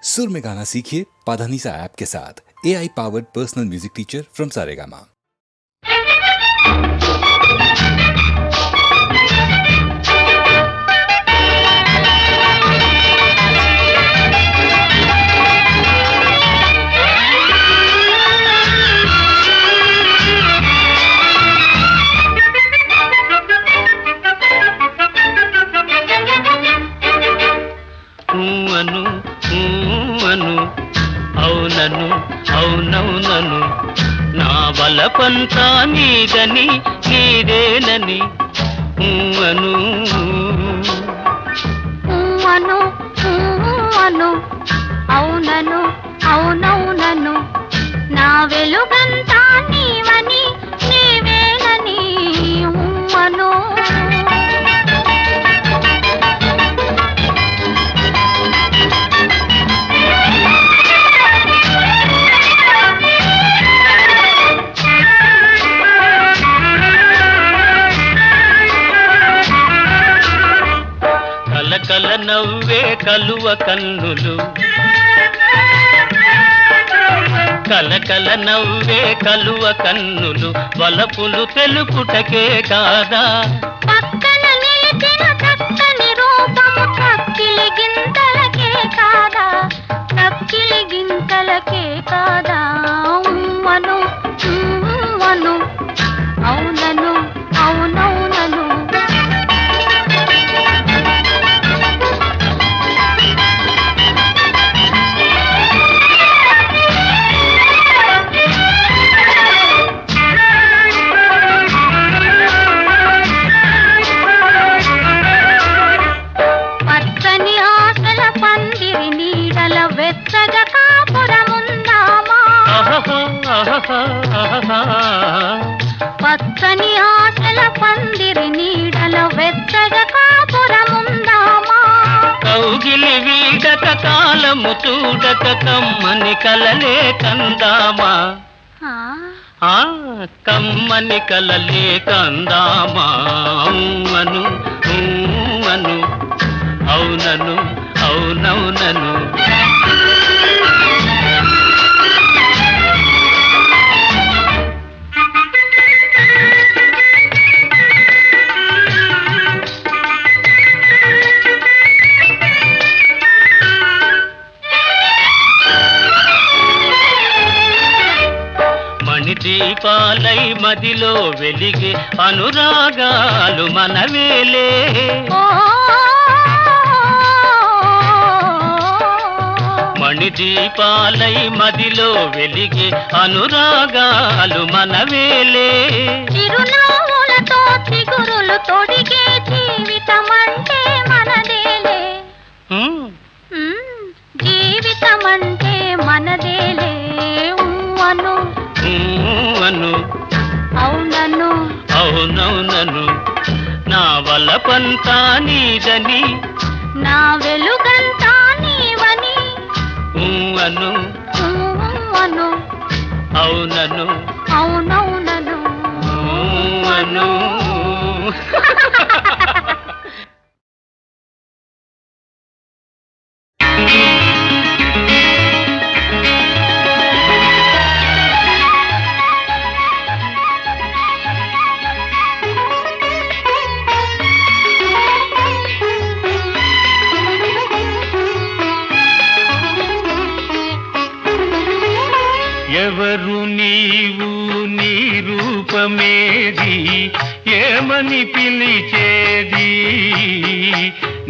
सुर में गाना सीखिए पाधानीसा ऐप के साथ। AI powered personal music teacher from Saregama. అవునను అవునవునను నా బలపంతా నీదని నీదేనని అను అను అను అవునను అవునవునను నా వెలుగంతా నీవని నీవేనని అను కల నవ్వే కలువ కన్నులు కల నవ్వే కలువ కన్నులు వలపులు తెలుపుటకే కాదా పక్కన నిలిచిన చక్కని రూపము కక్కిలి గింతలకే కాదా కక్కిలి గింతలకే కాదా అను అను అవునను అవునవునను పచ్చని ఆశల పందిరి నీడల వెచ్చగా కాపురముందామా కౌగిలి వీడక కాలము చూడక కమ్మని కలలే కందామా కమ్మని కలలే కందామా అను అను అవునను అవునవునను దీపాలై మదిలో వెలిగే అనురాగాలు మనవేలే మణి దీపాలై మదిలో వెలిగే అనురాగాలు మనవేలే చిరునవ్వులతో చిగురులు తొడిగే జీవితమంటే మనదేలే జీవితమంటే మనదేలే అను అను అవునను అవునవునను నా వలపంతా నీదని నా వెలుగంతా నీవని అను అను అవునను అవునవునను అను ఎవరు నీవు నీ రూపమేది ఏమని పిలిచేది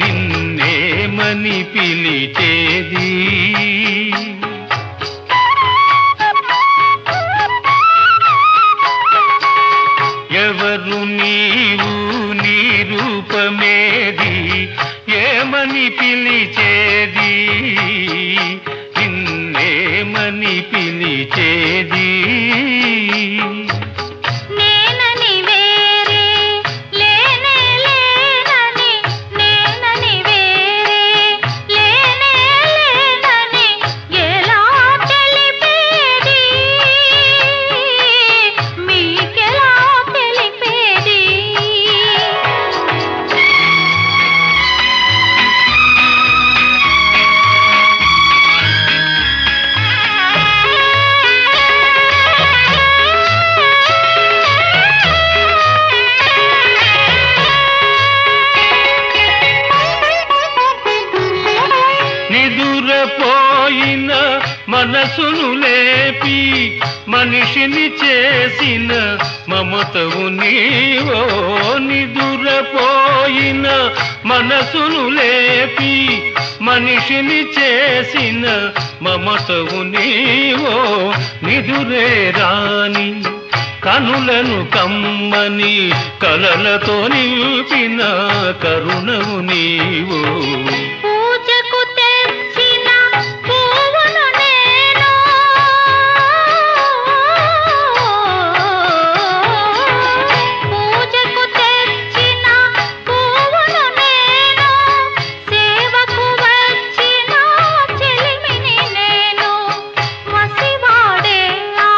నిన్నేమని పిలిచేది ఎవరు నీవు నీ రూపమేది ఏమని పిలిచేది నిన్నేమని పిలిచేది నేనని వేరే లేనే లేనని నేనని వేరే లేనే లేనని ఎలా తెలిపేది మీకెలా తెలిపేది నిదురపోయిన మనసును లేపి మనిషిని చేసిన మమతవు నీవో. నిదురపోయిన మనసును లేపి మనిషిని చేసిన మమతవు నీవో. నిదురే రాని కనులను కమ్మని కలలతో నింపిన కరుణవు నీవో. పూజకు తెచ్చిన పువ్వును నేను, పూజకు తెచ్చిన పువ్వును నేను, సేవకు వచ్చిన చెలిమిని నేను. మసివాడే ఆ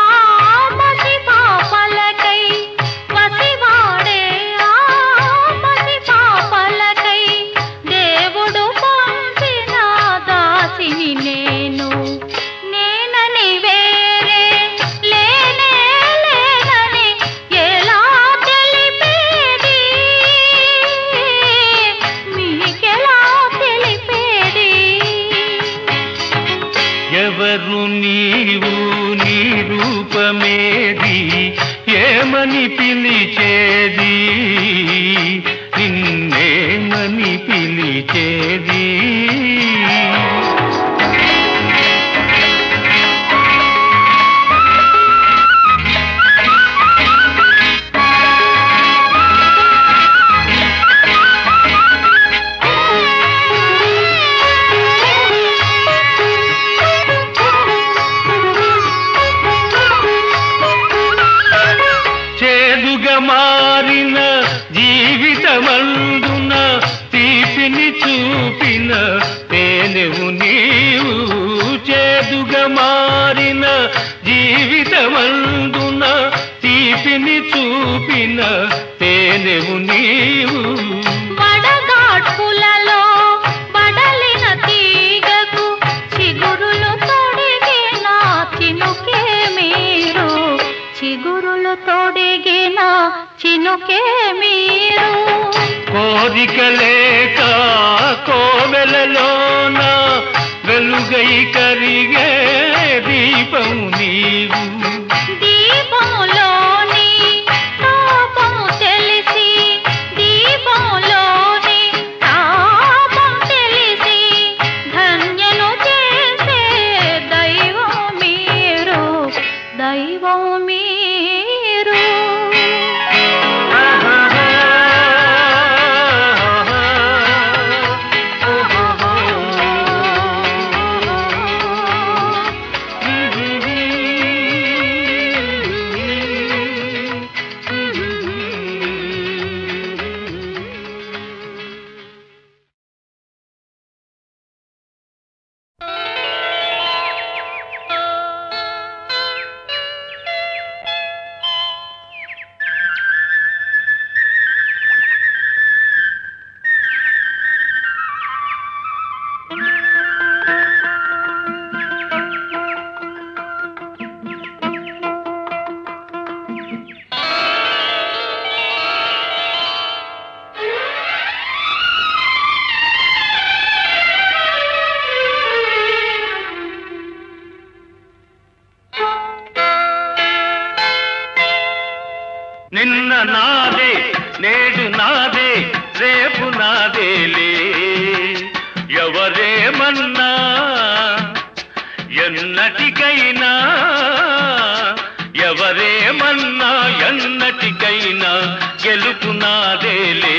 మసిపాపలకై, మసివాడే ఆ మసిపాపలకై దేవుడు పంపిన దాసిని నేను. నేనని వేరే లేనే లేనని ఎలా తెలిపేది, మీకెలా తెలిపేది. ఎవరు నీవు నీ రూపమేది, ఏమని పిలిచేది, నిన్నేమని పిలిచేది. చేదుగా మారిన జీవితమందున తీపిని చూపిన తేనెవు నీవు. చేదుగా మారిన జీవితమందున తీపిని చూపిన తేనెవు నీవు. వడగాడ్పులలో బడలిన తీగకు చిగురులు తొడిగిన చినుకే మీరు, చిగురులు తొడిగిన చినుకే మీరు. కోరిక లేక కోవెలలోన వెలుగై కరిగే దీపం నీవు. దీపములోని తాపము తెలిసి, దీపములోని తాపం తెలిసి ధన్యను చేసే దైవం మీరు, దైవం మీరు. నిన్న నాదే నేడు నాదే రేపు నాదేలే. ఎవరేమన్నా ఎన్నటికైనా, ఎవరేమన్నా ఎన్నటికైనా గెలుపు నాదేలే.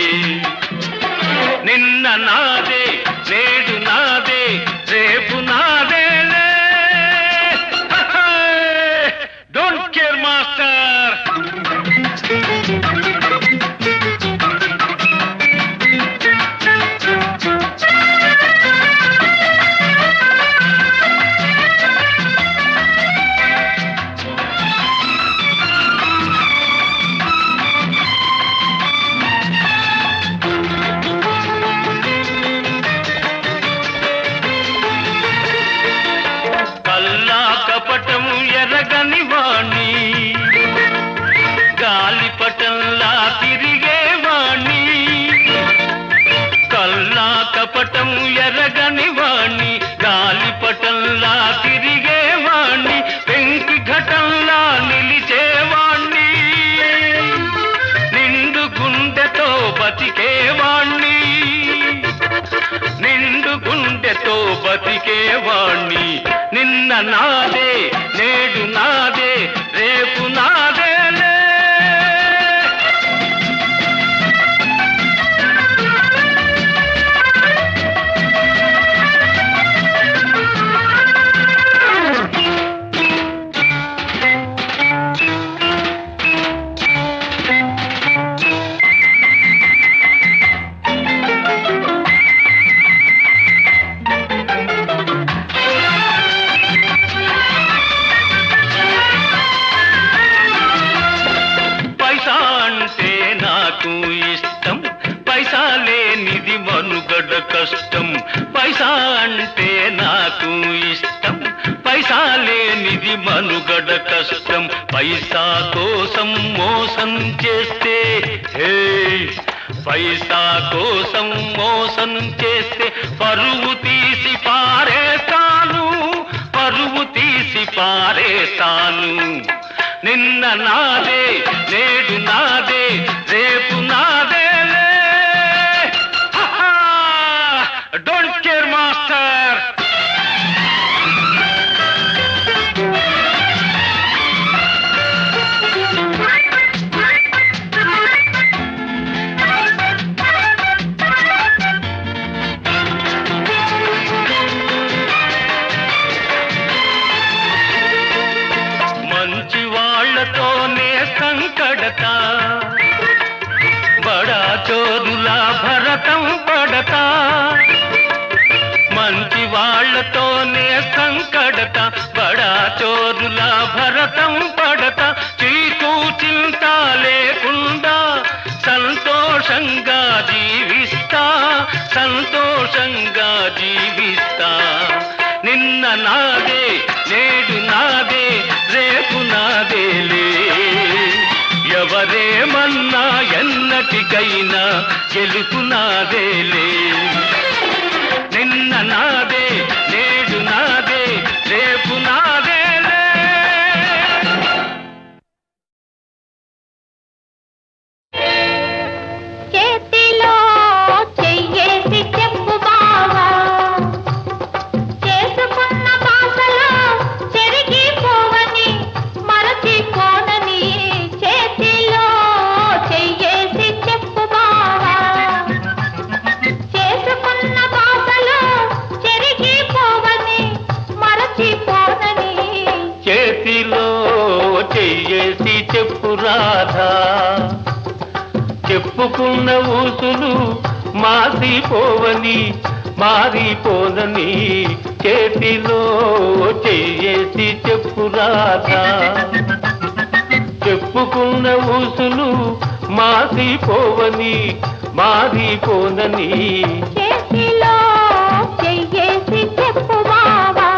నిన్న నాదే నేడు నాదే రేపు నాదేలే. Don't care master. వాణ్ణి నిన్న నాదే నేడు నాదే రేపు నాదేలే పైసా లేనిది మనుగడ కష్టం పైసా అంటే నాకు ఇష్టం పైసా లేనిది మనుగడ కష్టం పైసా కోసం మోసం చేస్తే హే పైసా కోసం మోసం చేస్తే పరువు తీసి పారేస్తాను నిన్న నాదే నేడు నాదే రేపు నాదేలే డోంట్ కేర్ మాస్టర్ మంచి వాళ్ళతోనే సంకడతా బడా చోరులా భరతం పడతా మంచి వాళ్ళతోనే సంకడత బడా చోరులా భరతం పడతా చీకు చింత లేకుండా సంతోషంగా జీవిస్తా నిన్న నాదే నేడు నాదే రేపు నాదేలే ఎవరేమన్నా ఎన్నటికైనా గెలుపు నాదేలే నిన్న నాదే నేడు నాదే రేపు నాదేలే చేతిలో చెయ్యేసి చెప్పు బావా చేసుకున్న బాసలో చెరిగిపోవని మరచిపోనని చేతిలో చెయ్యేసి చెప్పు బావా చేసుకున్న బాసలో చెరిగిపోవని మరచిపోనని చేతిలో చెయ్యేసి చెప్పు రాధా చెప్పుకున్న ఊసులు మారిపోనని చేతిలో చెయ్యేసి చెప్పు రాధా చెప్పుకున్న ఊసులు మారిపోనని చేతిలో చెయ్యేసి చెప్పు బావా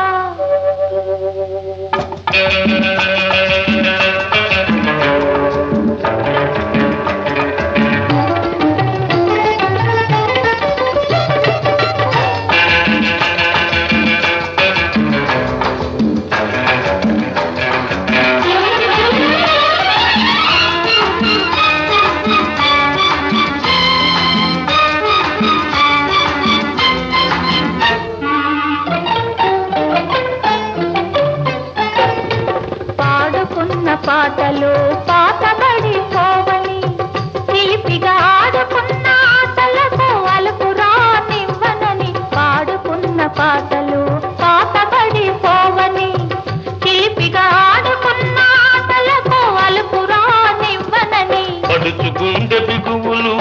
పాటలు పాతబడిపోవని చిలిపిగా ఆడుకున్న ఆటలకు అలుపు రానివ్వనని పాడుకున్న పాటలు పాతబడిపోవని చిలిపిగా ఆడుకున్న ఆటలకు అలుపు రానివ్వనని పడుచుగుండె బిగువులు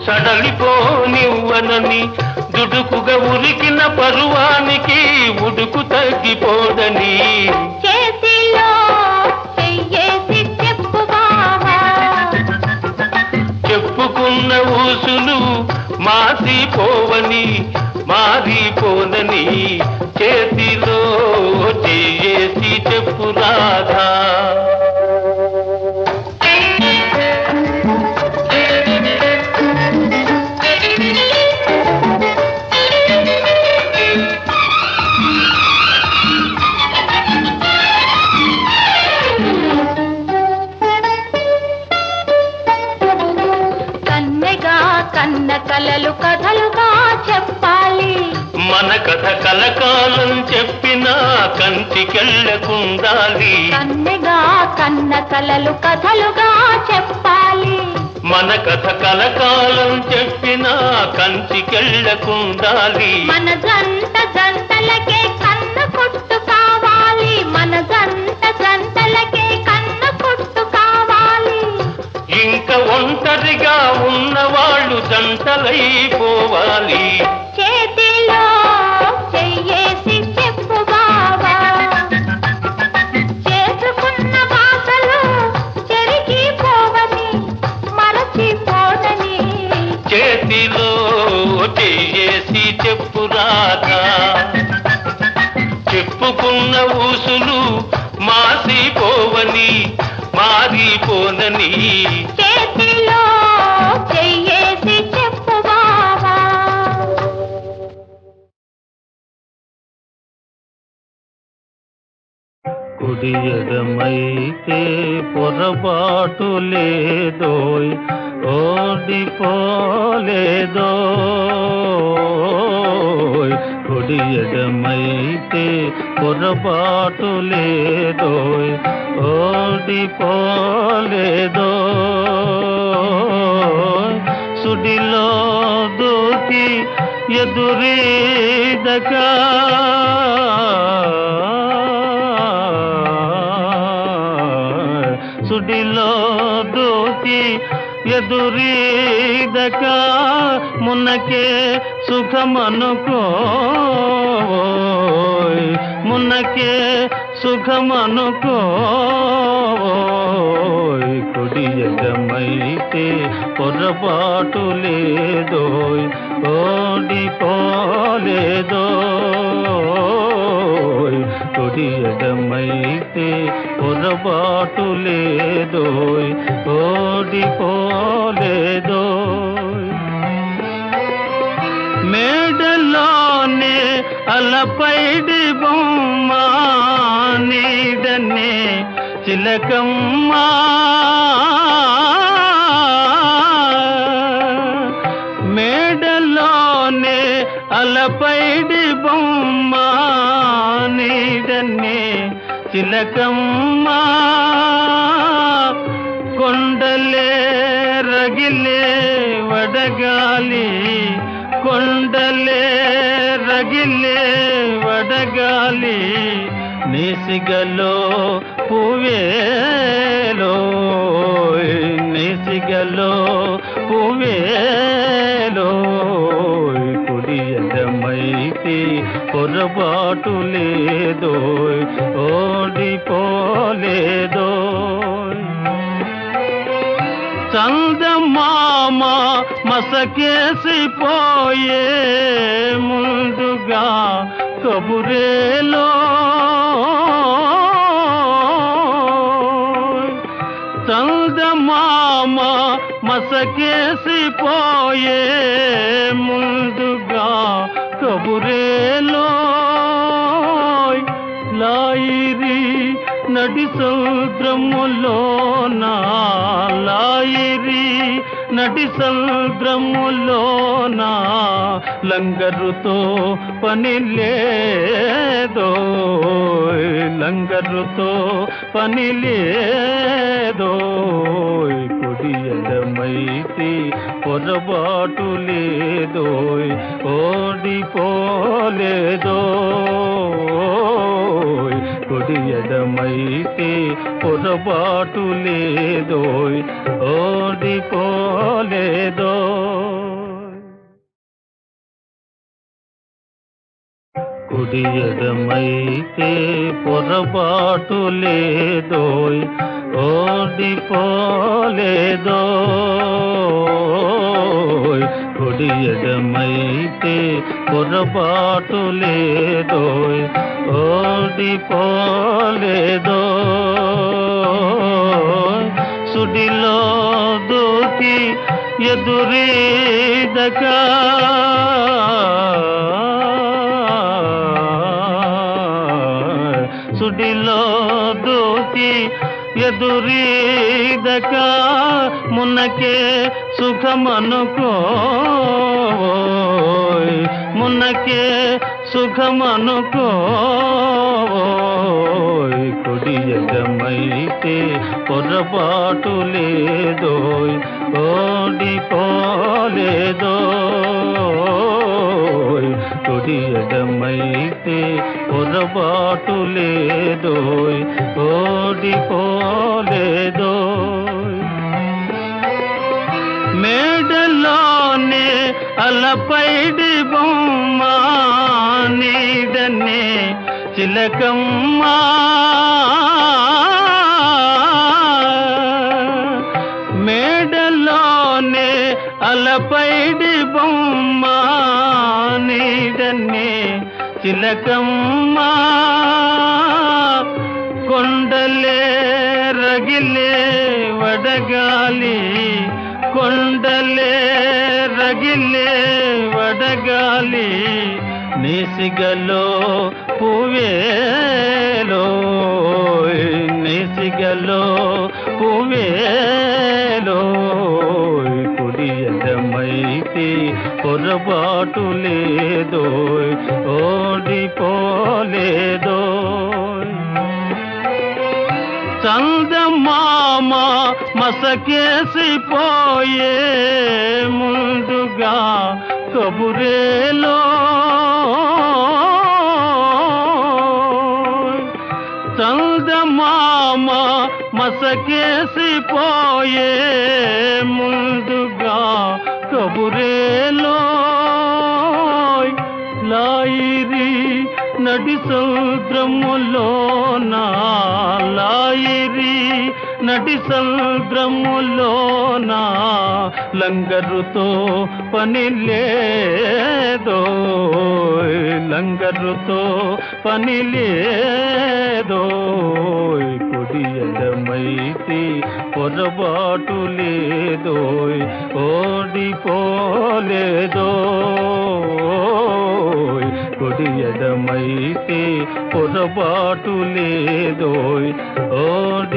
సడలిపోనివ్వనని దుడుకుగా ఉరికిన పరువానికి ఉడుకు తగ్గిపోదని చేతిలో చెయ్యేసి చెప్పు బావా చెప్పుకున్న ఊసులు మారిపోనని చేతిలో చెయ్యేసి చెప్పు రాధా కన్నెగా కన్న కలలు కథలుగా కథ కలకాలం చెప్పినా కంటికెళ్ళకుండాలి. కన్నెగా కన్న కలలు కథలుగా చెప్పాలి. మన కథ కలకాలం చెప్పినా కంటికెళ్ళకుండాలి. మన జంట జంటలకే కన్ను కుట్టు కావాలి. మన జంట జంటలకే కన్ను కుట్టు కావాలి. ఇంకా ఒంటరిగా ఉన్నవాళ్ళు జంటలైపోవాలి. చేతిలో చెయ్యేసి చెప్పు బావా, చేసుకున్న బాసలు చెరిగిపోవని మరచిపోనని. చేతిలో చెయ్యేసి చెప్పు రాధా, చెప్పుకున్న ఊసులు మాసిపోవని మారిపోనని. చేతిలో చెయ్యేసి చెప్పు బావా. కుడి ఎడమైతే పొరపాటు లేదోయ్, ఓడిపోలేదోయ్. కుడి ఎడమైతే పొరపాటు లేదోయ్, ఓడిపోలేదోయ్. సుడిలో దూకి ఎదురీదగా సుడిలో దూకి ఎదురీదక మున్నకే సుఖమనుకోయ్, మున్నకే సుఖమనుకోయ్. కుడి ఎడమైతే పొరపాటు లేదోయ్, ఓడిపోలేదోయ్. కుడి ఎడమైతే పొరపాటు లేదోయ్, ఓడిపోలేదోయ్. మేడలోనే అలపైడి బొమ్మ నీడనే చిలకమ్మ, మేడలోనే అలపైడి బొమ్మ నీడనే చిలకమ్మ. కొండలే రగిలే వడగాలి, కొండలే రగిలే వడగాలి. నేసిగలో పువ్వేలో, నేసిగలో పువ్వేలో. కుడి ఎడమైతే పొరపాటు లేదోయ్, ఓడిపోలేదోయ్. చందమామ మసకేసిపోయే ముందుగా కబురేలో, చందమామ మసకేసిపోయే ముందుగా కబురేలో. లాయిరి నడి సముద్రములోన, లాయిరి నడి సముద్రములోన లంగరుతో పని లేదోయ్, లంగరుతో పని లేదోయ్. కుడి ఎడమైతే పొరపాటు లేదోయ్, ఓడిపోలేదోయ్. కుడి ఎడమైతే పొరపాటు లేదోయ్, ఓడిపోలేదోయ్. కుడి ఎడమైతే పొరపాటు లేదోయ్, ఓడిపోలేదోయ్. కుడి ఎడమైతే పొరపాటు లేదోయ్, ఓడిపోలేదోయ్. సుడిలో దూకి ఎదురీదగా సుడిలో దూకి ఎదురీదక మున్నకే సుఖమనుకోయ్, మున్నకే సుఖమనుకో కుడి ఎడమైతే పొరపాటు లేదోయ్ ఓడిపోలేదోయ్ కుడి ఎడమైతే పొరపాటు లేదోయ్ ఓడిపోలేదోయ్ మేడలోనే అలపైడి బొమ్మ నీడనే చిలకమ్మ మేడలోనే అలపైడి బొమ్మ నీడనే చిలకమ్మ కొండలే రగిలే వడగాలి కొండలే రగిలే వడగాలి నేసిగలో పువ్వేలో నేసిగలో పువ్వేలో కుడి ఎడమైతే పొరపాటు లేదోయ్ ఓడిపోలేదోయ్ చందమామ మసకేసిపోయే ముందుగా కబురేలో చందమామ మసకేసిపోయే ముందుగా కబురేలో లాయిరి నడి సముద్రములోన లాయిరి నడి సముద్రములోన లంగరుతో పని లేదోయ్ లంగరుతో పని లేదోయ్ కుడి ఎడమైతే పొరపాటు లేదోయ్ ఓడిపోలేదోయ్ కుడి ఎడమైతే పొరపాటు లేదోయ్ ఓడి